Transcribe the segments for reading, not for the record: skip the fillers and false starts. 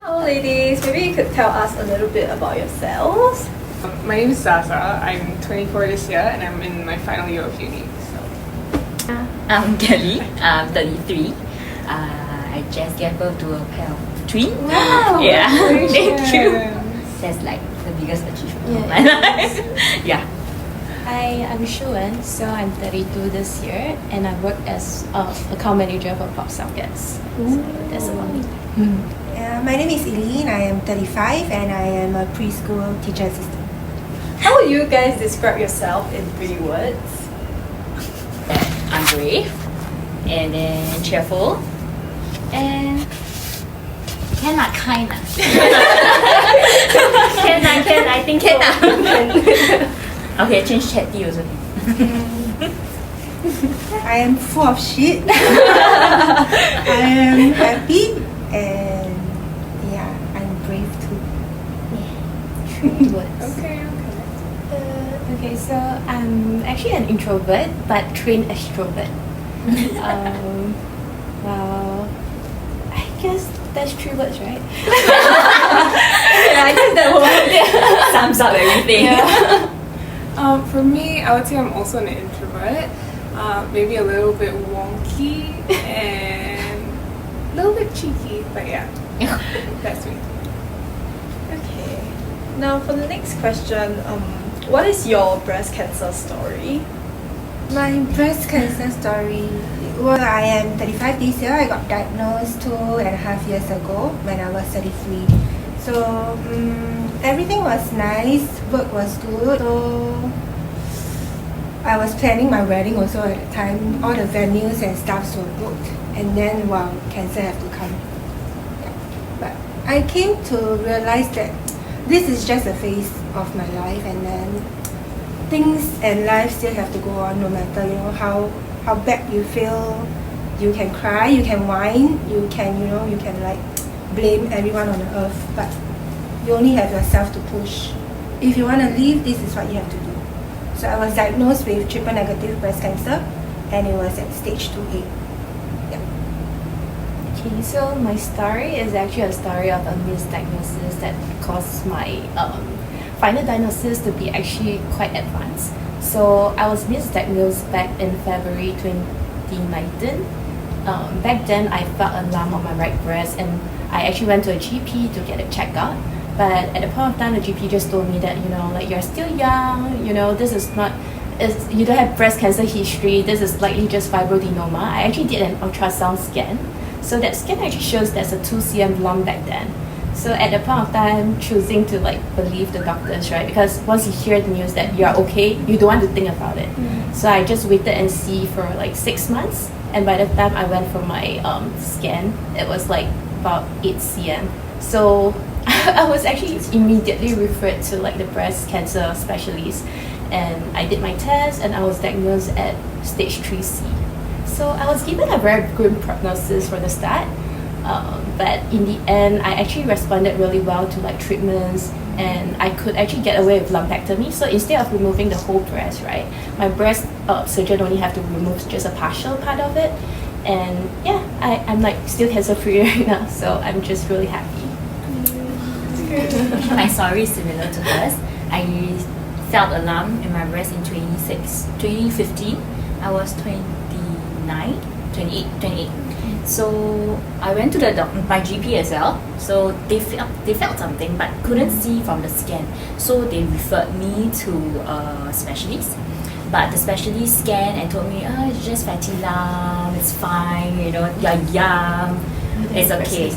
Hello ladies, maybe you could tell us a little bit about yourselves. My name is Zaza. I'm 24 this year and I'm in my final year of uni. I'm Kelly. I'm 33. I just gave birth to a pair of twins. Wow! Yeah, thank you. Congratulations. That's like the biggest achievement of my life. Yeah. Hi, I'm Shuan. So I'm 32 this year, and I work as account manager for Pop Sockets. So that's about me. My name is Eileen. I am 35 and I am a preschool teacher assistant. How would you guys describe yourself in 3 words? I'm brave, and then cheerful, and kind. Can I think can. Okay, change chatty also. I am full of shit. I am happy and I'm brave too. 3 words. Okay. Okay, so I'm actually an introvert, but trained extrovert. Well, I guess that's 3 words, right? Yeah, I guess that one. Sums up everything. For me, I would say I'm also an introvert. Maybe a little bit wonky and a little bit cheeky, but yeah, that's me. Okay. Now for the next question, what is your breast cancer story? My breast cancer story. Well, I am 35 this year. I got diagnosed 2.5 years ago when I was 33. So everything was nice, work was good. So I was planning my wedding also at the time. All the venues and stuffs were booked, and then cancer had to come. Yeah. But I came to realize that this is just a phase of my life, and then things and life still have to go on no matter how bad you feel. You can cry, you can whine, you can like blame everyone on the earth, but you only have yourself to push. If you want to live, this is what you have to do. So I was diagnosed with triple negative breast cancer, and it was at stage 2A. Yeah. Okay, so my story is actually a story of a misdiagnosis that caused my final diagnosis to be actually quite advanced. So I was misdiagnosed back in February 2019. Back then I felt a lump on my right breast, and I actually went to a GP to get it checked out. But at the point of time, the GP just told me that, you're still young, this is not, you don't have breast cancer history, this is likely just fibroadenoma. I actually did an ultrasound scan. So that scan actually shows there's a 2 cm lump back then. So at the point of time, choosing to believe the doctors, right? Because once you hear the news that you're okay, you don't want to think about it. So I just waited and see for 6 months. And by the time I went for my scan, it was about 8 cm. So I was actually immediately referred to the breast cancer specialist, and I did my test and I was diagnosed at stage 3C. So I was given a very grim prognosis from the start, but in the end I actually responded really well to treatments, and I could actually get away with lumpectomy. So instead of removing the whole breast, right, my breast surgeon only have to remove just a partial part of it, and yeah, I'm still cancer free right now, so I'm just really happy. My story is similar to hers. I felt a lump in my breast in 2015. I was 28. So I went to my GP as well. So they felt something but couldn't see from the scan. So they referred me to a specialist. But the specialist scanned and told me, it's just fatty lump, it's fine, you're young. It's okay.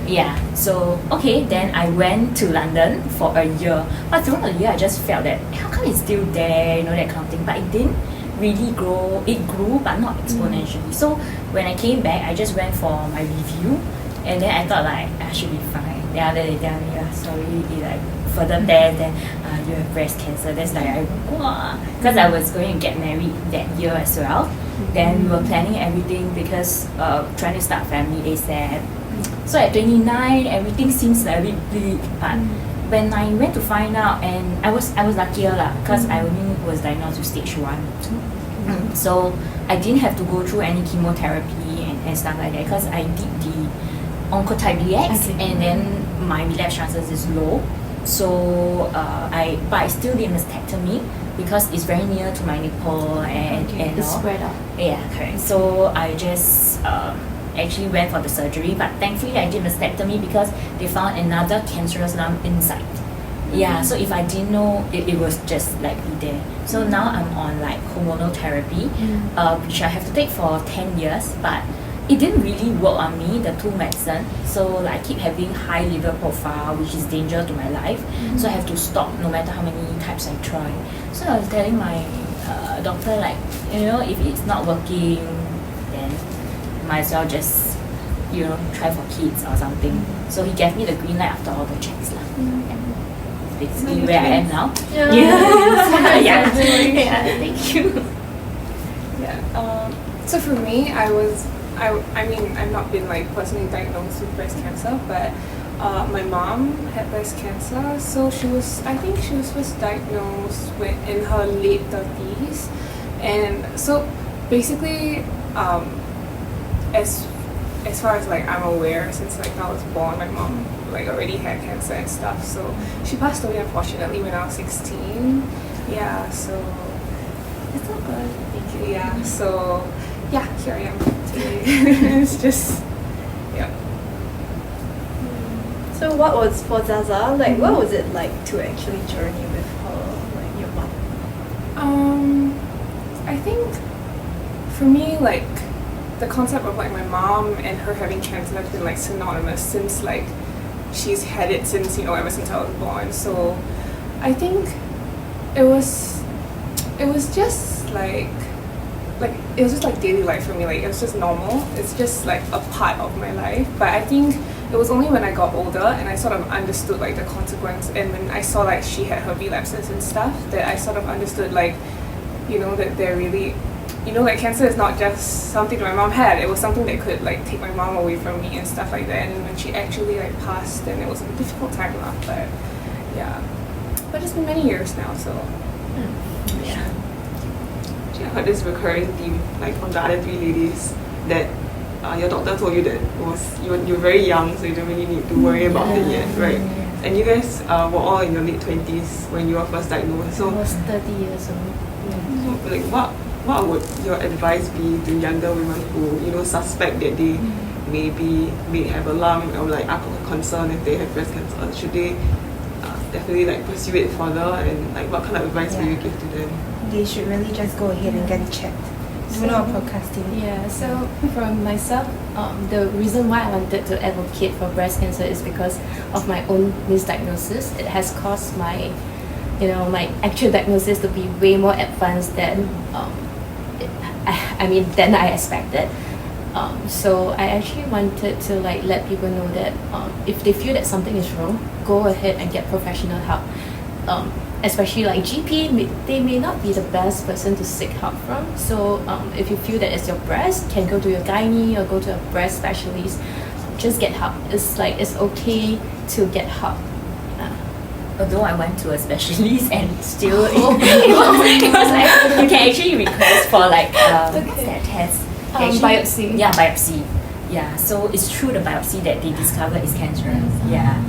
Yeah. So okay, then I went to London for a year. But throughout the year, I just felt that how come it's still there, that kind of thing. But it didn't really grow. It grew, but not exponentially. So when I came back, I just went for my review, and then I thought I should be fine. Then after they tell me, sorry, it further test, then you have breast cancer. That's because I was going to get married that year as well. Then we were planning everything because trying to start family ASAP. So at 29, everything seems a bit bleak. But when I went to find out, and I was luckier because I only was diagnosed with stage 1. So I didn't have to go through any chemotherapy and stuff like that because I did the oncotype DX, Okay. and then my relapse chances is low. So I still did mastectomy because it's very near to my nipple and It's all. spread out. Yeah, correct. So I just actually went for the surgery, but thankfully I did mastectomy because they found another cancerous lump inside. Yeah, so if I didn't know, it was just likely there. So now I'm on like hormonal therapy, which I have to take for 10 years, but it didn't really work on me, the two medicine. So like, I keep having high liver profile, which is danger to my life. So I have to stop no matter how many times I try. So I was telling my doctor like, if it's not working, then might as well just, try for kids or something. So he gave me the green light after all the checks lah. Yeah. Basically where I am now. Yeah. Yeah. Thank you. Yeah. So for me, I mean, I've not been like personally diagnosed with breast cancer, but my mom had breast cancer. So I think she was first diagnosed in her late 30s, and so basically, as far as like I'm aware, since like I was born, my mom like already had cancer and stuff. So she passed away unfortunately when I was 16. Yeah. So It's all good. thank you. Yeah. So yeah, here I am today. It's just yeah. So what was for Zaza, like what was it like to actually journey with her, like your mom? I think for me, like the concept of like my mom and her having cancer has been like synonymous since like she's had it since ever since I was born. So I think it was just like it was just like daily life for me. Like it was just normal. It's just like a part of my life. But I think it was only when I got older and I sort of understood like the consequence, and when I saw like she had her relapses and stuff, that I sort of understood like, that they're really, like cancer is not just something that my mom had. It was something that could like take my mom away from me and stuff like that. And when she actually like passed, then it was a difficult time lah. But yeah, but it's been many years now, so yeah. I heard this recurring theme, like from the other three ladies, that your doctor told you that you're very young, so you don't really need to worry about it yet, right? And you guys were all in your late 20s when you were first diagnosed. So, I was 30 years old. so like, what would your advice be to younger women who suspect that they may have a lump or like are concerned if they have breast cancer? Should they definitely like pursue it further, and like what kind of advice will you give to them? They should really just go ahead and get it checked. Do not procrastinate. Yeah, so for myself, the reason why I wanted to advocate for breast cancer is because of my own misdiagnosis. It has caused my actual diagnosis to be way more advanced than than I expected. So I actually wanted to like let people know that if they feel that something is wrong, go ahead and get professional help. Especially like GP, they may not be the best person to seek help from. So if you feel that it's your breast, can go to your gynae or go to a breast specialist. Just get help. It's okay to get help. Although I went to a specialist and still it was like you can actually request for like what's that test? Biopsy. Yeah, biopsy. Yeah, so it's through the biopsy that they discover it's cancerous. Yeah.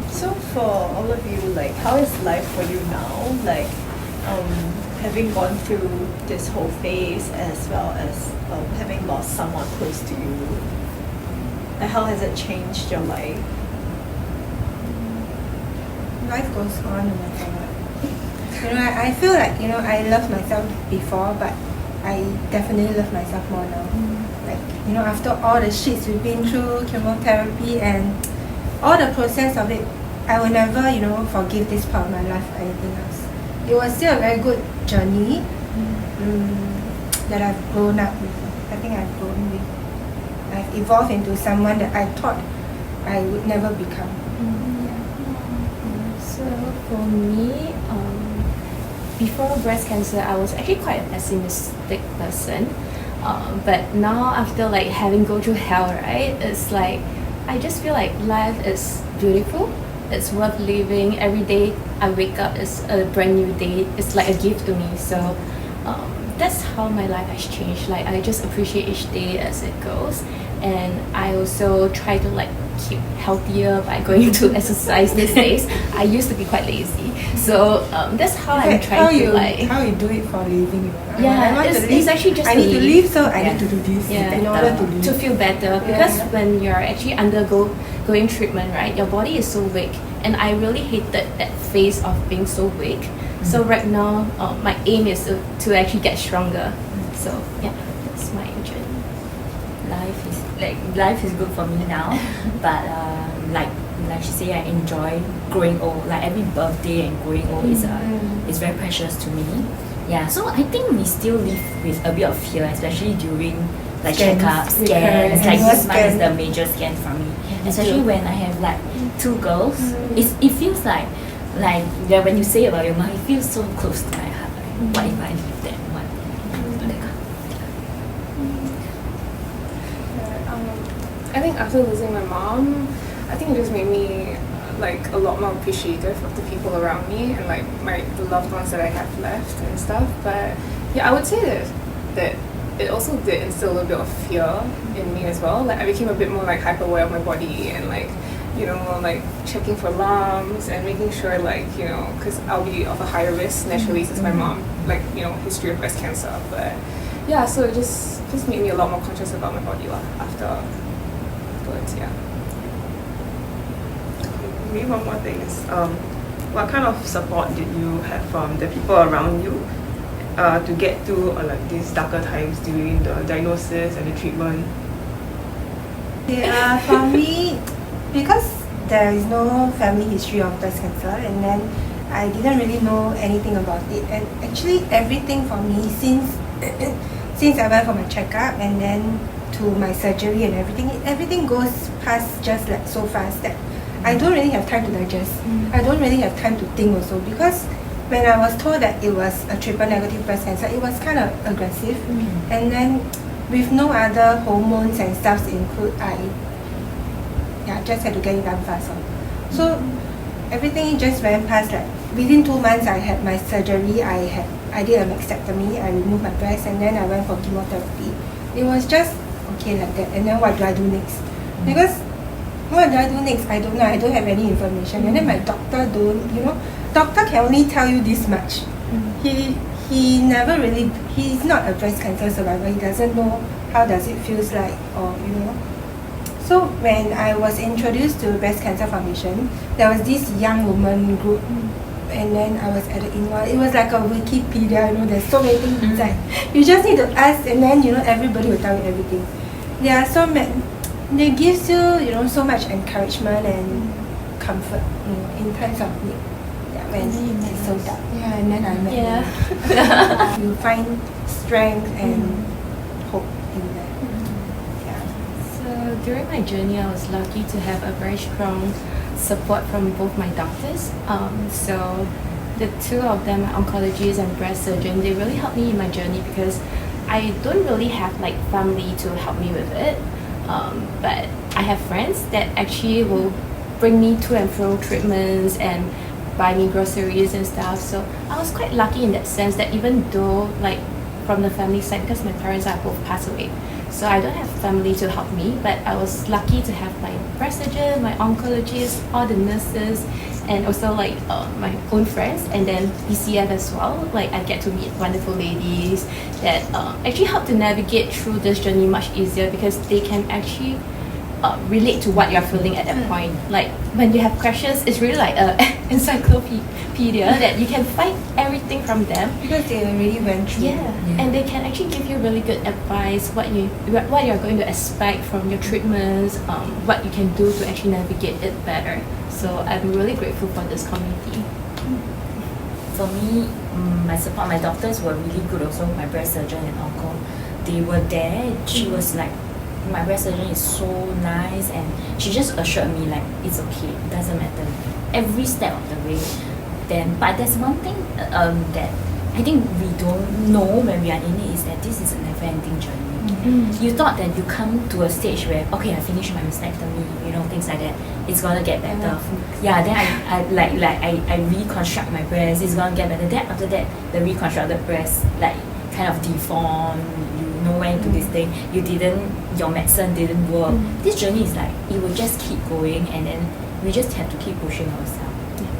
So for all of you, like how is life for you now? Like having gone through this whole phase as well as having lost someone close to you. Like how has it changed your life? Life goes on no matter what. I feel like, I loved myself before, but I definitely love myself more now. Like, after all the shits we've been through, chemotherapy and all the process of it, I will never, forgive this part of my life or anything else. It was still a very good journey that I've grown up with. I think I've grown with. I've evolved into someone that I thought I would never become. So for me, before breast cancer, I was actually quite a pessimistic person. But now after like having go through hell, right, it's like I just feel like life is beautiful. It's worth living. Every day I wake up is a brand new day. It's like a gift to me. So that's how my life has changed. Like I just appreciate each day as it goes. and I also try to like keep healthier by going to exercise these days. I used to be quite lazy, so that's how I'm trying to like. How you do it for living? Yeah, I want it's, to live. it's actually just I need to live. live, so I Yeah. need to do this Yeah, in order to live. to feel better, because when you're actually going treatment, right, your body is so weak, and I really hated that phase of being so weak. So right now, my aim is to actually get stronger. So yeah, that's my journey. Life is good for me now, but like she say, I enjoy growing old. Like every birthday and growing old is very precious to me. Yeah, so I think we still live with a bit of fear, especially during like checkups, scans. Like this month is the major scan for me, especially when I have like 2 girls. It feels like yeah, when you say about your mom, it feels so close to my heart. Like, what if I leave them? What? I think after losing my mom, I think it just made me like a lot more appreciative of the people around me and like the loved ones that I have left and stuff. But yeah, I would say that it also did instill a little bit of fear in me as well. Like I became a bit more like hyper aware of my body and like, you know, like checking for alarms and making sure like, you know, because I'll be of a higher risk naturally since my mom, like, you know, history of breast cancer. But yeah, so it just made me a lot more conscious about my body afterwards, yeah. Maybe one more thing is, what kind of support did you have from the people around you to get through like these darker times during the diagnosis and the treatment? Yeah, for me, because there is no family history of breast cancer, and then I didn't really know anything about it. And actually, everything for me since I went for my checkup and then to my surgery and everything goes past just like so fast that I don't really have time to digest. I don't really have time to think also, because when I was told that it was a triple negative breast cancer, it was kind of aggressive. And then with no other hormones and stuff include, I just had to get it done fast. So everything just went past. Like within 2 months, I had my surgery. I did a mastectomy. I removed my breast, and then I went for chemotherapy. It was just okay like that. And then what do I do next? Because what do I do next? I don't know. I don't have any information. And then my doctor doctor can only tell you this much. He never really, he's not a breast cancer survivor. He doesn't know how does it feels like, or So when I was introduced to Breast Cancer Foundation, there was this young woman group, and then I was at the in-law. It was like a Wikipedia, there's so many things inside. You just need to ask, and then everybody will tell you everything. Yeah, so they gives you so much encouragement and comfort, in times of need. Yeah, when it's so dark. Yeah, and then I met you. You find strength and hope in that. Yeah. So during my journey, I was lucky to have a very strong support from both my doctors. So the 2 of them, my oncologist and breast surgeon, they really helped me in my journey because I don't really have like family to help me with it. But I have friends that actually will bring me to and fro treatments and buy me groceries and stuff. So I was quite lucky in that sense that even though like from the family side, because my parents are both passed away, so I don't have family to help me, but I was lucky to have my breast surgeon, my oncologist, all the nurses, and also like my own friends, and then PCF as well. Like I get to meet wonderful ladies that actually help to navigate through this journey much easier, because they can actually relate to what you're feeling at that point. Like when you have questions, it's really like an encyclopedia that you can find everything from them. Because they already went through. And they can actually give you really good advice, what you're going to expect from your treatments, what you can do to actually navigate it better. So I'm really grateful for this community. For me, my doctors were really good also, my breast surgeon and uncle. They were there. She was like, my breast surgeon is so nice, and she just assured me like it's okay, it doesn't matter, every step of the way. But there's one thing that I think we don't know when we are in it, is that this is a never-ending journey. You thought that you come to a stage where okay, I finished my mastectomy, things like that, it's gonna get better. Then I reconstruct my breast, it's gonna get better. Then after that, the reconstructed breast like kind of deform, you nowhere into this thing. Your medicine didn't work. This journey is like, it will just keep going, and then we just have to keep pushing ourselves.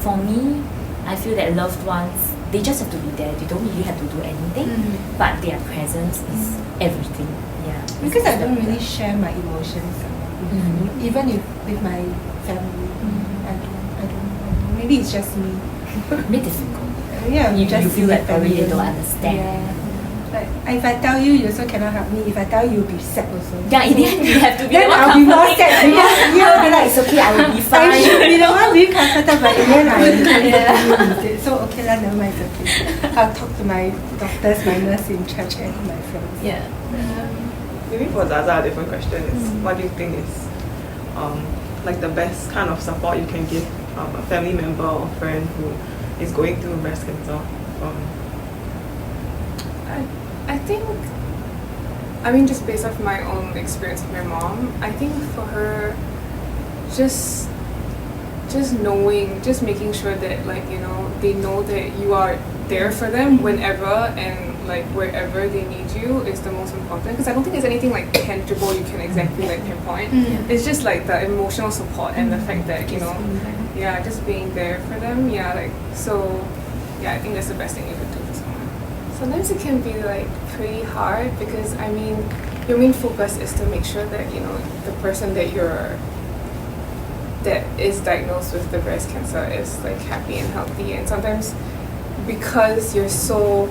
For me, I feel that loved ones, they just have to be there. They don't really have to do anything, but their presence is everything. Yeah. Because I don't really share my emotions with me, even if with my family. I don't. Maybe it's just me. A bit difficult. Yeah, You just feel like family. probably they don't understand. Yeah. Like if I tell you, you also cannot help me. If I tell you, you'll be sad also. Yeah, in the end, you have to be Then the one I'll be more comforting. sad because you'll be like, It's okay, I will be I fine. should be the one being comforted, but in the end I will be instead. So okay lah, never mind, it's okay. I'll talk to my doctors, my nurse in church, and my friends. Yeah. Maybe for Zaza, a different question is, what do you think is like the best kind of support you can give a family member or friend who is going through breast cancer? I think, I mean, just based off my own experience with my mom, I think for her, just knowing, just making sure that, like, you know, they know that you are there for them whenever and like wherever they need you is the most important, because I don't think there's anything like tangible you can exactly like pinpoint. It's just like the emotional support and the fact that, you know, yeah, just being there for them. Yeah, like, so yeah, I think that's the best thing you could do for someone. Sometimes it can be like pretty hard because, I mean, your main focus is to make sure that, you know, the person that is diagnosed with the breast cancer is like happy and healthy, and sometimes because you're so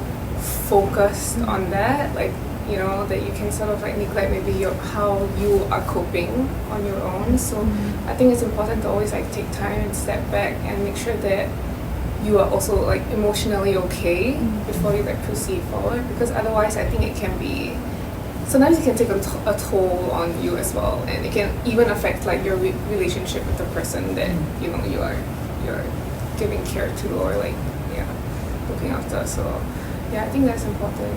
focused on that, like, you know, that you can sort of like neglect maybe how you are coping on your own. So I think it's important to always like take time and step back and make sure that you are also like emotionally okay before you like proceed forward, because otherwise I think it can be, sometimes it can take a toll on you as well, and it can even affect like your relationship with the person that, you know, you're giving care to or like, yeah, looking after. So yeah, I think that's important.